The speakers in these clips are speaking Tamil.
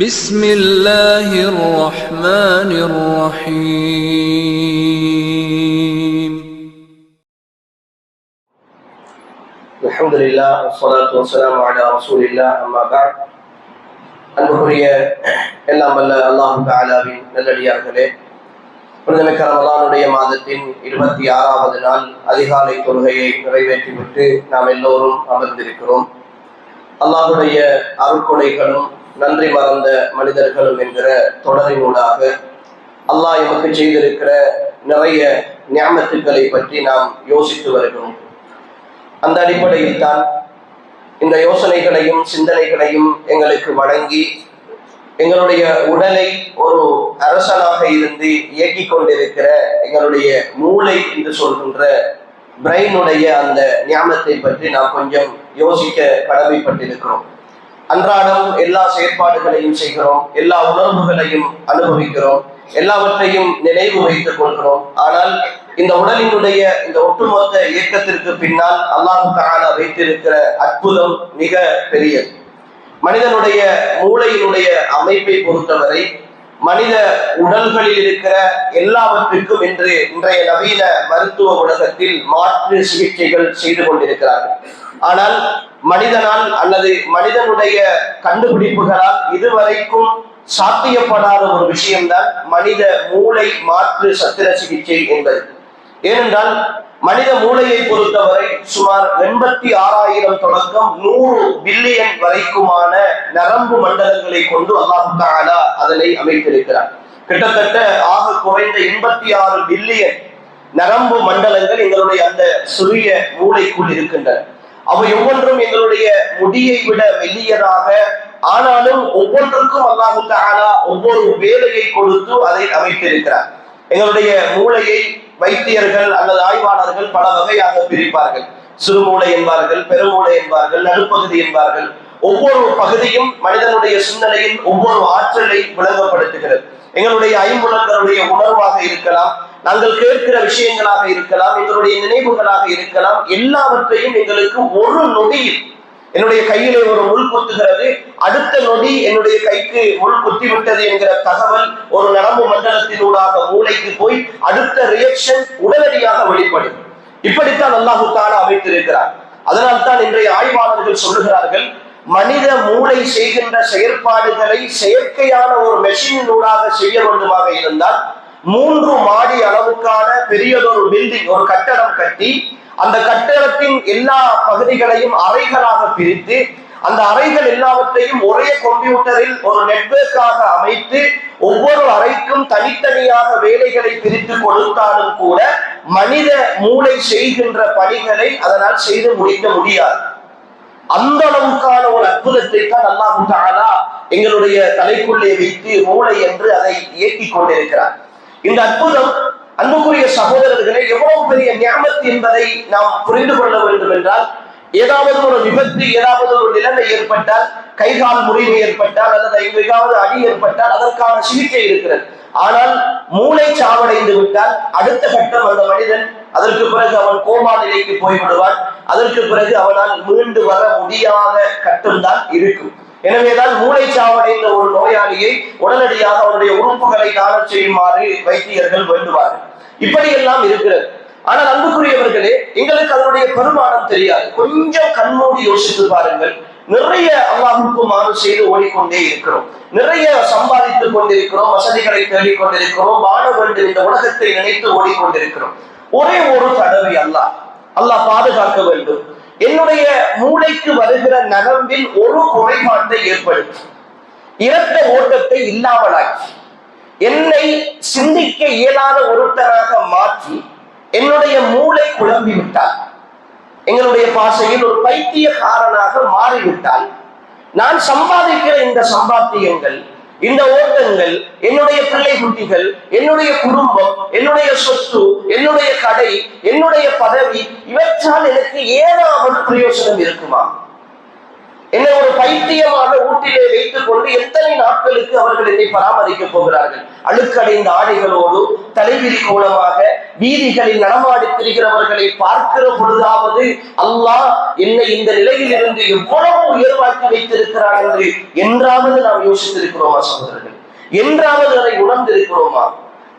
بسم الله الرحمن الرحيم الحمد لله والصلاة والسلام على رسول الله أما بعد அன்புக்குரிய எல்லாம் வல்ல அல்லாஹ் தஆலாவின் நல்லடியார்களே, புனிதமிக்க ரமலானுடைய மாதத்தின் 26வது நாள் அதிகாலை தொழுகையை நிறைவேற்றிவிட்டு நாம் எல்லோரும் அமர்ந்திருக்கிறோம். அல்லாஹுடைய அருட்கொடைகளும் நன்றி மறந்த மனிதர்களும் என்கிற தொடரினூடாக அல்லாஹ் எமக்கு செய்திருக்கிற நிறைய நியாமத்துக்களை பற்றி நாம் யோசித்து வருகிறோம். அந்த அடிப்படையில் தான் இந்த யோசனைகளையும் சிந்தனைகளையும் எங்களுக்கு வழங்கி எங்களுடைய உடலை ஒரு அரசனாக இருந்து இயக்கிக் கொண்டிருக்கிற எங்களுடைய மூளை என்று சொல்கின்ற பிரெயினுடைய அந்த ஞானத்தை பற்றி நாம் கொஞ்சம் யோசிக்க கடமைப்பட்டிருக்கிறோம். அன்றாடம் எல்லா செயற்பாடுகளையும் செய்கிறோம், எல்லா உணர்வுகளையும் அனுபவிக்கிறோம், எல்லாவற்றையும் நினைவு வைத்துக் கொள்கிறோம். ஆனால் இந்த உடலினுடைய இந்த ஒட்டுமொத்த இயக்கத்திற்கு பின்னால் அல்லாஹ் தஆலா வைத்திருக்கிற அற்புதம் மிக பெரியது. மனிதனுடைய மூளையினுடைய அமைப்பை பொறுத்தவரை மனித உடல்களில் இருக்கிற எல்லாவற்றுக்கும் இன்றைய நவீன மருத்துவ உலகத்தில் மாற்று சிகிச்சைகள் செய்து கொண்டிருக்கிறார்கள். ஆனால் மனிதனால் அல்லது மனிதனுடைய கண்டுபிடிப்புகளால் இதுவரைக்கும் சாத்தியப்படாத ஒரு விஷயம்தான் மனித மூளை மாற்று சத்திர சிகிச்சை என்பது. ஏனென்றால் மனித மூளையை பொறுத்தவரை சுமார் 86,000 தொடக்கம் 100 பில்லியன் வரைக்குமான நரம்பு மண்டலங்களை கொண்டு அல்லாஹ் தஆலா அதனை அமைத்திருக்கிறார். கிட்டத்தட்ட ஆக குறைந்த 86 பில்லியன் நரம்பு மண்டலங்கள் எங்களுடைய அந்த சிறிய மூளைக்குள் இருக்கின்றன. அவை ஒவ்வொன்றும் எங்களுடைய முடியை விட மெல்லியதாக, ஆனாலும் ஒவ்வொன்றுக்கும் அல்லாஹ் தஆலா ஒவ்வொரு வேலையை கொடுத்து அதை அமைத்திருக்கிறார். எங்களுடைய மூளையை வைத்தியர்கள் அல்லது ஆய்வாளர்கள் பல வகையாக பிரிப்பார்கள். சிறுமூளை என்பார்கள், பெருமூளை என்பார்கள், நடுப்பகுதி என்பார்கள். ஒவ்வொரு பகுதியும் மனிதனுடைய சிந்தனையில் ஒவ்வொரு ஆற்றலை விளங்கப்படுத்துகிறது. எங்களுடைய ஐம்புலன்களுடைய உணர்வாக இருக்கலாம், நாங்கள் கேட்கிற விஷயங்களாக இருக்கலாம், எங்களுடைய நினைவுகளாக இருக்கலாம், எல்லாவற்றையும் எங்களுக்கு ஒரு நொடியில் என்னுடைய கையிலே ஒரு முள் குத்துகிறது, அடுத்த நொடி என்னுடைய கைக்கு முள் குத்தி விட்டது என்கிற தகவல் ஒரு நரம்பு மண்டலத்தினூடாக மூளைக்கு போய் அடுத்த ரியாக்ஷன் உடனடியாக வெளிப்படும். இப்படித்தான் அல்லாஹ் தஆலா அமைத்திருக்கிறார். அதனால்தான் இன்றைய ஆய்வாளர்கள் சொல்லுகிறார்கள், மனித மூளை செய்கின்ற செயற்பாடுகளை செயற்கையான ஒரு மெஷினூடாக செய்ய வேண்டுமாக இருந்தால் 3 மாடி அளவுக்கான பெரியதொரு பில்டிங், ஒரு கட்டடம் கட்டி அந்த கட்டடத்தின் எல்லா பகுதிகளையும் அறைகளாக பிரித்து அந்த அறைகள் எல்லாவற்றையும் ஒரே கம்ப்யூட்டரில் ஒரு நெட்வொர்க்காக அமைத்து ஒவ்வொரு அறைக்கும் தனித்தனியாக வேலைகளை பிரித்து கொடுத்தாலும் கூட மனித மூளை செய்கின்ற பணிகளை அதனால் செய்து முடிக்க முடியாது. அந்த அளவுக்கான ஒரு அற்புதத்தை தான் அல்லாஹ் தஆலா எங்களுடைய தலைக்குள்ளே வைத்து மூளை என்று அதை இயக்கிக் கொண்டிருக்கிறார். இந்த அற்புதம் அன்புக்குரிய சகோதரர்களே எவ்வளவு பெரிய நியாமத் என்பதை நாம் புரிந்து கொள்ள வேண்டும் என்றால், ஏதாவது ஒரு விபத்து, ஏதாவது ஒரு நிலைமை ஏற்பட்டால், கைகால் முறிவு ஏற்பட்டால் அல்லது எங்காவது அடி ஏற்பட்டால் அதற்கான சிகிச்சை இருக்கிறது. ஆனால் மூளை சாவடைந்து விட்டால் அடுத்த கட்டம் அந்த மனிதன், அதற்கு பிறகு அவன் கோமா நிலைக்கு போய்விடுவான். அதற்கு பிறகு அவனால் மீண்டு வர முடியாத கட்டம்தான் இருக்கும். எனவேதான் மூளை சாவடைந்த ஒரு நோயாளியை உடனடியாக அவருடைய உறுப்புகளை தானம் செய்யுமாறு வைத்தியர்கள் வேண்டுவார்கள். இப்படியெல்லாம் இருக்கிறது. ஆனால் அன்புக்குரியவர்களே, எங்களுக்கு அதனுடைய பெருமானம் தெரியாது. கொஞ்சம் கண்மூடி யோசித்து பாருங்கள். நிறைய அல்லாஹ்வுக்கு மாறு செய்து ஓடிக்கொண்டே இருக்கிறோம், நிறைய சம்பாதித்துக் கொண்டிருக்கிறோம், வசதிகளை தேடிக் கொண்டிருக்கிறோம், வாழ வேண்டும் இந்த உலகத்தை நினைத்து ஓடிக்கொண்டிருக்கிறோம். ஒரே ஒரு தடவை அல்லாஹ் பாதுகாக்க வேண்டும், என்னுடைய மூளைக்கு வருகிற நரம்பில் ஒரு குறைபாட்டை ஏற்படுத்தி இரத்த ஓட்டத்தை இல்லாமலாக்கி என்னை சிந்திக்க இயலாத ஒருத்தராக மாற்றி என்னுடைய மூளை குழம்பிவிட்டால், எங்களுடைய பாஷையில் ஒரு பைத்தியக்காரனாக மாறிவிட்டால், நான் சம்பாதிக்கிற இந்த சம்பாத்தியங்கள், இந்த ஓட்டங்கள், என்னுடைய பிள்ளை குட்டிகள், என்னுடைய குடும்பம், என்னுடைய சொத்து, என்னுடைய கடை, என்னுடைய பதவி, இவற்றால் எனக்கு ஏதாவது பிரயோஜனம் இருக்குமா? என்னை ஒரு பைத்தியமாக வீட்டிலே வைத்துக் கொண்டு எத்தனை நாட்களுக்கு அவர்கள் என்னை பராமரிக்கப் போகிறார்கள்? அழுக்கடைந்த ஆடைகளோடு தலைவிரி கோலமாக வீதிகளில் நடமாடி திரிகிறவர்களை பார்க்கிற பொழுதாவது அல்லாஹ் என்னை இந்த நிலையில் இருந்து எவ்வளவு உயர்வாக்கி வைத்திருக்கிறார் என்றாவது நாம் யோசித்திருக்கிறோமா சகோதரர்கள்? என்றாவது அதை உணர்ந்திருக்கிறோமா?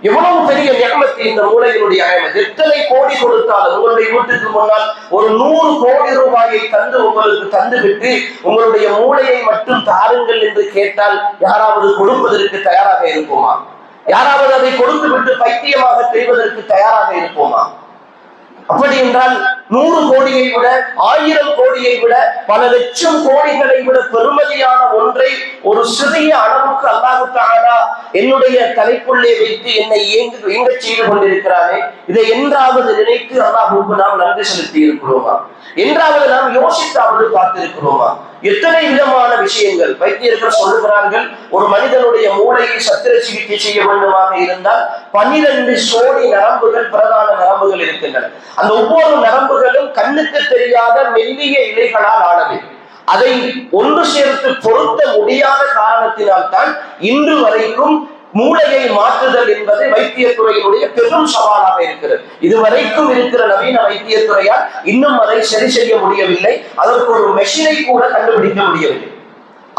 எவ்வளவு பெரிய நியமத்தை இந்த மூளையினுடைய நியமம். எத்தனை கோடி கொடுத்தாலும் உங்களுடைய வீட்டுக்கு முன்னால் ஒரு 100 கோடி ரூபாயை தந்து உங்களுக்கு தந்துவிட்டு உங்களுடைய மூளையை மட்டும் தாருங்கள் என்று கேட்டால் யாராவது கொடுப்பதற்கு தயாராக இருப்போமா? யாராவது அதை கொடுத்து விட்டு பைத்தியமாக செய்வதற்கு தயாராக இருப்போமா? அப்படி என்றால் 100 கோடியை விட 1000 கோடியை விட பல லட்சம் கோடிகளை விட பெருமதியான ஒன்றை ஒரு சிறிய அளவுக்கு அல்லாஹ் தஆலா என்னுடைய தலைக்குள்ளே வைத்து என்னை இயங்க செய்து கொண்டிருக்கிறானே, இதை என்றாவது நினைத்து அல்லாஹ்வுக்கு நாம் நன்றி செலுத்தி இருக்கிறோமா? என்றாவது நாம் யோசித்தாவது பார்த்திருக்கிறோமா? எத்தனை விதமான விஷயங்கள் வைத்தியர்கள் சொல்லுகிறார்கள். ஒரு மனிதனுடைய மூளையை சத்திர சிகிச்சை செய்ய வேண்டுமாக இருந்தால் 12 சோடி நரம்புகள், பிரதான நரம்புகள் இருக்கின்றன. அந்த ஒவ்வொரு நரம்புகளும் கண்ணுக்கு தெரியாத மெல்லிய இலைகளால் ஆனவை. அதை ஒன்று சேர்த்து பொருத்த முடியாத காரணத்தினால் தான் இன்று வரைக்கும் மூளையை மாற்றுதல் என்பது வைத்தியத்துறையினுடைய பெரும் சவாலாக இருக்கிறது. இதுவரைக்கும் இருக்கிற நவீன வைத்தியத்துறையால் இன்னும் அதை சரி செய்ய முடியவில்லை. அதற்கு ஒரு மெஷினை கூட கண்டுபிடிக்க முடியவில்லை.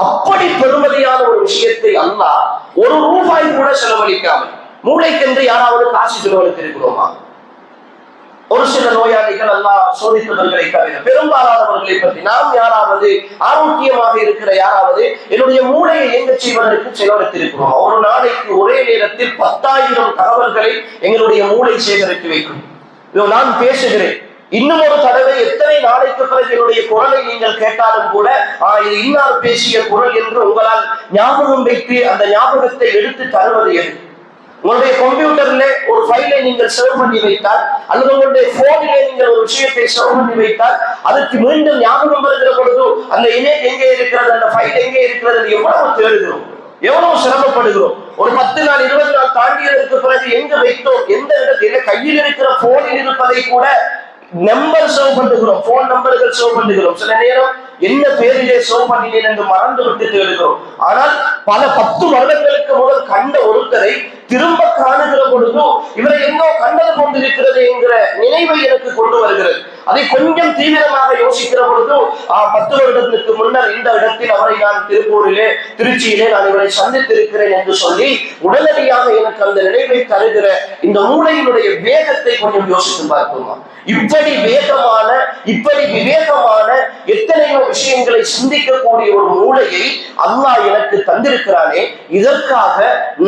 அப்படி பெருமதியான ஒரு விஷயத்தை அல்லாஹ் ஒரு ரூபாய் கூட செலவழிக்காமல் மூளைக்கென்று யாராவது காசு செலவழித்திருக்கிறோமா? ஒரு சில நோயாளிகள் அல்லாஹ் சோதித்தவர்களை தவிர பெரும்பாலானவர்களை பற்றி நாம் யாராவது ஆரோக்கியமாக இருக்கிற யாராவது என்னுடைய மூளையை இயங்க செய்வதற்கு செலவழித்திருக்கிறோம்? ஒரு நாளைக்கு ஒரே நேரத்தில் 10,000 தகவல்களை எங்களுடைய மூளை சேகரித்து வைக்கும். நான் பேசுகிறேன், இன்னும் ஒரு தடவை எத்தனை நாளைக்கு பிறகு என்னுடைய குரலை நீங்கள் கேட்டாலும் கூட இது இன்னார் பேசிய குரல் என்று உங்களால் ஞாபகம் வைத்து அந்த ஞாபகத்தை எடுத்து தருவது எது? உங்களுடைய கம்ப்யூட்டர்ல ஒரு ஃபைலை நீங்கள் சேவ் பண்ணி வைத்தால் அல்லது உங்களுடைய போனிலே நீங்கள் ஒரு விஷயத்தை சேவ் பண்ணி வைத்தால் அதற்கு மீண்டும் ஞாபகம் வருகிற பொழுது அந்த இமேஜ் எங்கே இருக்கிறது, அந்த ஃபைல் எங்கே இருக்கிறது எவ்வளவு தேடுகிறோம், எவ்வளவு சிரமப்படுகிறோம். ஒரு 10 நாள் 20 நாள் தாண்டியதற்கு பிறகு எங்க வைத்தோம், எந்த இடத்துல கையில் இருக்கிற போனில் இருப்பதை கூட நம்பர் சேவ் பண்ணுகிறோம், போன் நம்பர்கள் சேவ் பண்ணுகிறோம். சில நேரம் என்ன பேரிலே சேவ் பண்ணினேன் என்று மறந்து விட்டு தேடுகிறோம். ஆனால் பல 10 வருடங்களுக்கு முதல் கண்ட ஒருத்தரை திரும்ப காணுகிற பொழுது இவரை எங்கோ கண்டது கொண்டிருக்கிறது என்கிற நினைவை எனக்கு கொண்டு வருகிறது. அதை கொஞ்சம் தீவிரமாக யோசிக்கிற பொழுது 10 வருடத்துக்கு முன்னர் இந்த இடத்தில் அவரை நான் திருச்சியிலே நான் இவரை சந்தித்திருக்கிறேன் என்று சொல்லி உடனடியாக எனக்கு அந்த நினைவை தருகிற இந்த மூளையினுடைய வேகத்தை கொஞ்சம் யோசித்து பார்ப்போமா? இப்படி வேகமான, இப்படி விவேகமான எத்தனையோ விஷயங்களை சிந்திக்கக்கூடிய ஒரு மூளையை அல்லாஹ் எனக்கு தந்திருக்கிறானே, இதற்காக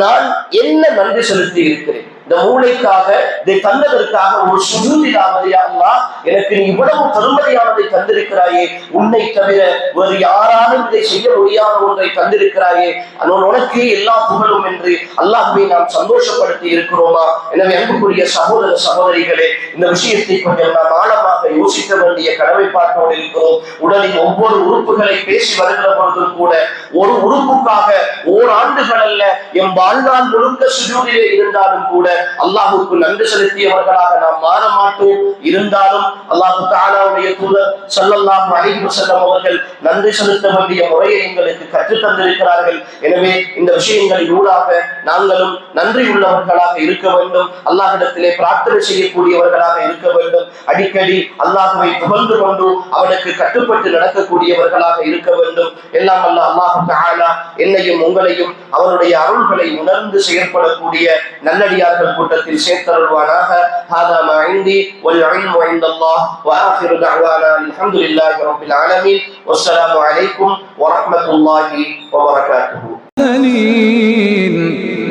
நான் என்ன நன்றி செலுத்தி இருக்கிறேன்? இந்த மூளைக்காக இதை தந்ததற்காக ஒரு சுஜூதிலாவது அல்லாஹ் எனக்கு நீ இவ்வளவு பெருமதியானதை தந்திருக்கிறாயே, உன்னை தவிர வேறு யாராலும் இதை செய்ய முடியாத ஒன்றை தந்திருக்கிறாயே, உனக்கு எல்லா புகழும் என்று அல்லாஹ்வை நாம் சந்தோஷப்படுத்தி இருக்கிறோமா? எனவே அன்புக்குரிய சகோதர சகோதரிகளே, இந்த விஷயத்தை கொஞ்சம் நாம் ஆழமாக யோசிக்க வேண்டிய கடமைப்பாட்டோடு இருக்கிறோம். உடலின் ஒவ்வொரு உறுப்புகளை பேசி வருகிற பொழுதும் கூட ஒரு உறுப்புக்காக ஓராண்டுகள் அல்ல எம் வாழ்நாள் முழுக்க சுஜூதிலே இருந்தாலும் கூட அல்லாஹ்வுக்கு நன்றி செலுத்தியவர்களாக நாம் மாற மாட்டோம். இருந்தாலும் அல்லாஹ் தஆலாவுடைய தூதர் ஸல்லல்லாஹு அலைஹி வஸல்லம் அவர்கள் நன்றி செலுத்த வேண்டிய முறையை எங்களுக்கு கற்றுத் தந்திருக்கிறார்கள். எனவே இந்த விஷயங்களின் ஊடாக நாங்களும் நன்றி உள்ளவர்களாக இருக்க வேண்டும். அல்லாஹ்விடத்திலே பிரார்த்தனை செய்யக்கூடியவர்களாக இருக்க வேண்டும். அடிக்கடி அல்லாஹ்வை புகழ்ந்து கொண்டு அவனுக்கு கட்டுப்பட்டு நடக்கக்கூடியவர்களாக இருக்க வேண்டும். எல்லாம் அல்லாஹ் தஆலா என்னையும் உங்களையும் அவனுடைய அருள்களை உணர்ந்து செயல்படக்கூடிய நல்லடியார்கள் கூட்டத்தில் சேர்த்தருள்வானாக. ஹாதா மா இன்தி வல் இல்மு இன்தல்லாஹ் வ ஆகிரு தஅவானா அல்ஹம்துலில்லாஹி ரப்பில் ஆலமீன். வஸ்ஸலாமு அலைக்கும் வ ரஹ்மத்துல்லாஹி வ பரகாத்துஹு.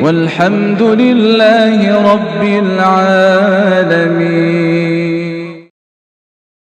والحمد لله رب العالمين.